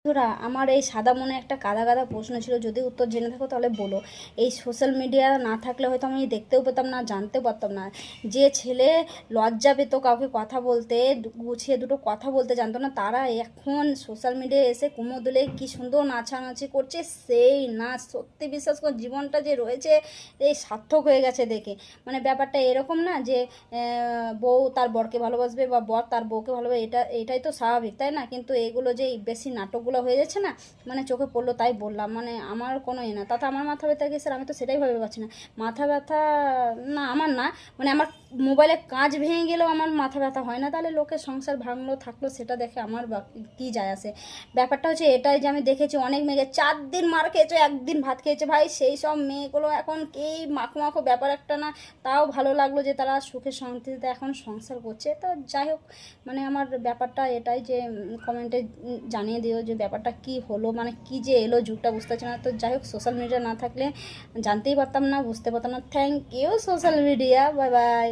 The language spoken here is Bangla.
বন্ধুরা, আমার এই সাদা মনে একটা কাদা কাদা প্রশ্ন ছিল, যদি উত্তর জেনে থাকো তাহলে বলো। এই সোশ্যাল মিডিয়া না থাকলে হয়তো আমি দেখতেও পেতাম না, জানতেও পারতাম না। যে ছেলে লজ্জা পেত কাউকে কথা বলতে, গুছিয়ে দুটো কথা বলতে জানতো না, তারা এখন সোশ্যাল মিডিয়ায় এসে কুমোর দুলে কি সুন্দর নাচানাচি করছে। সেই নাচ সত্যি বিশ্বাস কর, জীবনটা যে রয়েছে এই সার্থক হয়ে গেছে দেখে। মানে ব্যাপারটা এরকম না যে বউ তার বরকে ভালোবাসবে বা বর তার বউকে ভালোবাসবে, এটাই তো স্বাভাবিক, তাই না? কিন্তু এগুলো যে বেশি নাটকগুলো হয়ে যাচ্ছে না, মানে চোখে পড়লো তাই বললাম। মানে আমার কোনো না, তাতে আমার মাথা ব্যথা গেছে, আমি তো সেটাই ভাবে পাচ্ছি না। মাথা ব্যথা না আমার না, মানে আমার মোবাইলে কাঁচ ভেঙে গেলেও আমার মাথা ব্যথা হয় না। তাহলে লোকের সংসার ভাঙলো থাকলো সেটা দেখে আমার কী যায় আসে। ব্যাপারটা হচ্ছে এটাই যে আমি দেখেছি অনেক মেয়েকে 4 দিন মার খেয়েছে, একদিন ভাত খেয়েছে। ভাই সেই সব মেয়েগুলো এখন এই মাখো মাখো ব্যাপার একটা না, তাও ভালো লাগলো যে তারা সুখে শান্তিতে এখন সংসার করছে। তো যাই হোক, মানে আমার ব্যাপারটা এটাই যে কমেন্টে জানিয়ে দিও যে ব্যাপারটা কি হলো, মানে কি যে এলো যুগটা বুঝতে পারছি না। তো যাই হোক, সোশ্যাল মিডিয়া না থাকলে জানতেই পারতাম না, বুঝতে পারতাম না। Thank you social media, bye by.